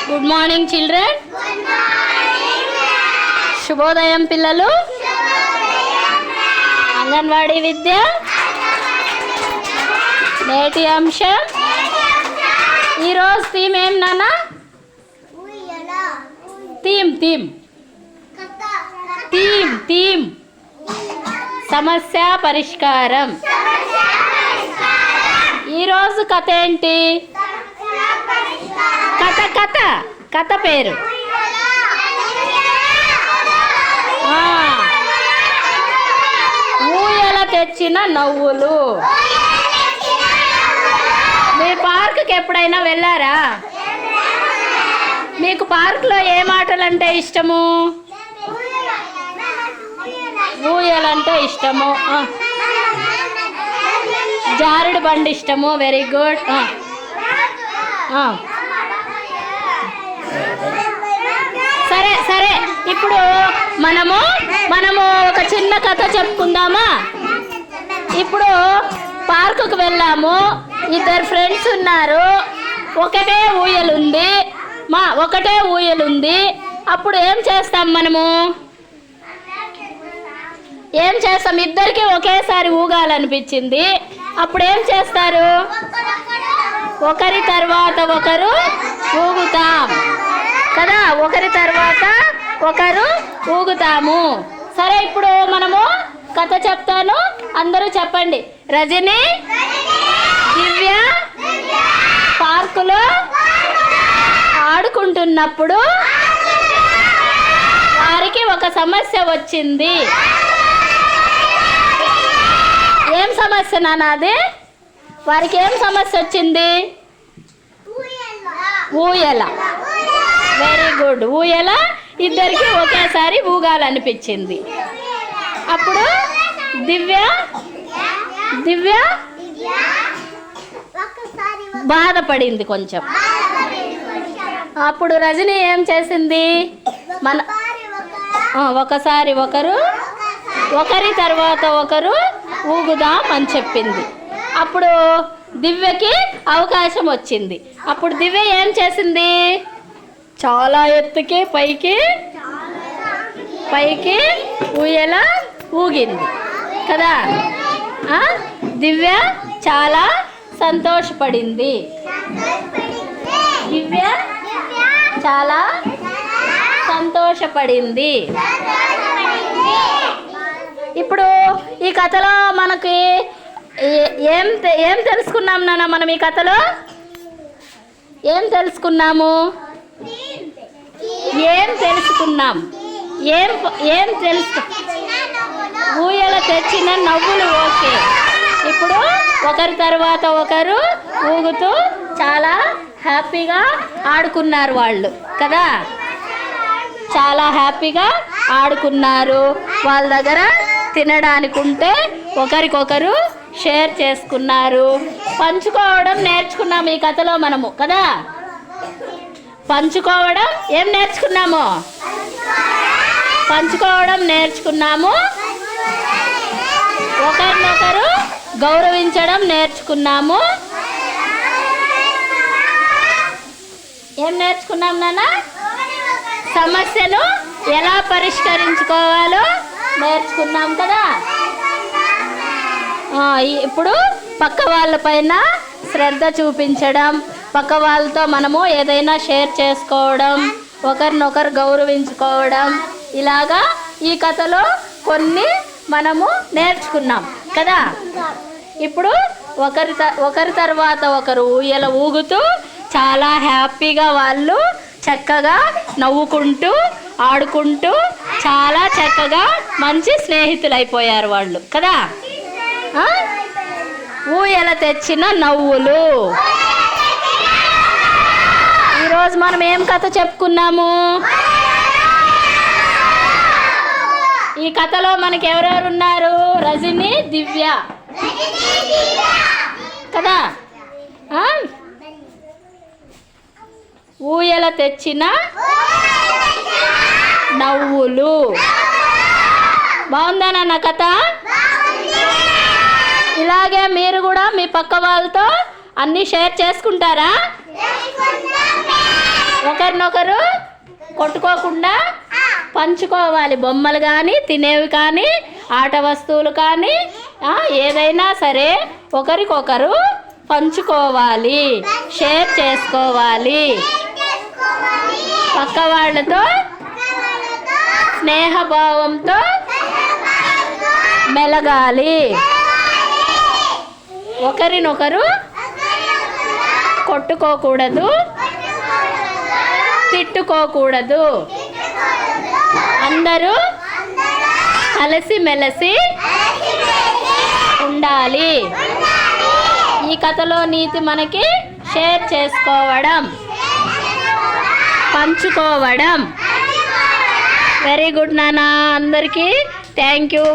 Good morning children. శుభోదయం పిల్లలు. అంగన్వాడీ విద్య నేటి అంశం. ఈరోజు థీమ్ ఏం నాన్న? థీమ్ సమస్య పరిష్కారం. ఈరోజు కథ ఏంటి? కథ పేరు ఊయల తెచ్చిన నవ్వులు. మీరు పార్క్కి ఎప్పుడైనా వెళ్ళారా? మీకు పార్క్లో ఏ ఆటలు అంటే ఇష్టము? ఊయలంటే ఇష్టము, జారుడు బండి ఇష్టము. Very good. సరే సరే, ఇప్పుడు మనము ఒక చిన్న కథ చెప్పుకుందామా? ఇప్పుడు పార్కుకు వెళ్ళాము, ఇద్దరు ఫ్రెండ్స్ ఉన్నారు, ఒకటే ఊయలుంది. అప్పుడు ఏం చేస్తాం మనము? ఇద్దరికి ఒకేసారి ఊగాలనిపించింది. అప్పుడు ఏం చేస్తారు? ఒకరి తర్వాత ఒకరు ఊగుతాం కదా, ఒకరి తర్వాత ఒకరు ఊగుతాము. సరే, ఇప్పుడు మనము కథ చెప్తాను, అందరూ చెప్పండి. రజని, దివ్య పార్కులో ఆడుకుంటున్నప్పుడు వారికి ఒక సమస్య వచ్చింది. ఏం సమస్య నాన్న అది? వారికి ఏం సమస్య వచ్చింది? ఊయల. Very good. ఊయల ఇద్దరికి ఒకేసారి ఊగాలనిపించింది. అప్పుడు దివ్య బాధపడింది కొంచెం. అప్పుడు రజని ఏం చేసింది? ఒకసారి ఒకరి తర్వాత ఒకరు ఊగుదాం అని చెప్పింది. అప్పుడు దివ్యకి అవకాశం వచ్చింది. అప్పుడు దివ్య ఏం చేసింది? చాలా ఎత్తుకి పైకి ఊయల ఊగింది కదా. దివ్య చాలా సంతోషపడింది. ఇప్పుడు ఈ కథలో మనకి ఏం తెలుసుకున్నాం నాన్న? మనం ఈ కథలో ఏం తెలుసుకున్నాము? ఊయల తెచ్చిన నవ్వులు. ఓకే. ఇప్పుడు ఒకరి తర్వాత ఒకరు ఊగుతూ చాలా హ్యాపీగా ఆడుకున్నారు వాళ్ళు కదా. చాలా హ్యాపీగా ఆడుకున్నారు. వాళ్ళ దగ్గర తినడానికి ఉంటే ఒకరికొకరు షేర్ చేసుకున్నారు. పంచుకోవడం నేర్చుకున్నాము ఈ కథలో మనము కదా. పంచుకోవడం నేర్చుకున్నాము. ఒకరినొకరు గౌరవించడం నేర్చుకున్నాము. ఏం నేర్చుకున్నాం నాన్న? సమస్యను ఎలా పరిష్కరించుకోవాలో నేర్చుకున్నాం కదా. ఇప్పుడు పక్క వాళ్ళపైన శ్రద్ధ చూపించడం, పక్క వాళ్ళతో మనము ఏదైనా షేర్ చేసుకోవడం, ఒకరినొకరు గౌరవించుకోవడం, ఇలాగా ఈ కథలో కొన్ని మనము నేర్చుకున్నాం కదా. ఇప్పుడు ఒకరి తర్వాత ఒకరు ఊయల ఊగుతూ చాలా హ్యాపీగా వాళ్ళు చక్కగా నవ్వుకుంటూ ఆడుకుంటూ చాలా చక్కగా మంచి స్నేహితులు అయిపోయారు వాళ్ళు కదా. ఊయల తెచ్చిన నవ్వులు. ఈరోజు మనం ఏం కథ చెప్పుకున్నాము? ఈ కథలో మనకి ఎవరెవరు ఉన్నారు? రజని, దివ్య కదా. ఊయల తెచ్చిన నవ్వులు. బాగుందా నాన్న కథ? ఇలాగే మీరు కూడా మీ పక్క వాళ్ళతో అన్నీ షేర్ చేసుకుంటారా? ఒకరినొకరు కొట్టుకోకుండా పంచుకోవాలి. బొమ్మలు కానీ, తినేవి కానీ, ఆట వస్తువులు కానీ, ఏదైనా సరే ఒకరికొకరు పంచుకోవాలి, షేర్ చేసుకోవాలి. పక్క వాళ్ళతో స్నేహభావంతో మెలగాలి. ఒకరినొకరు కొట్టుకోకూడదు, తిట్టుకోకూడదు. అందరూ కలిసిమెలిసి ఉండాలి. ఈ కథలో నీతి మనకి షేర్ చేసుకోవడం, పంచుకోవడం. వెరీ గుడ్ నాన్న, అందరికీ థ్యాంక్ యూ.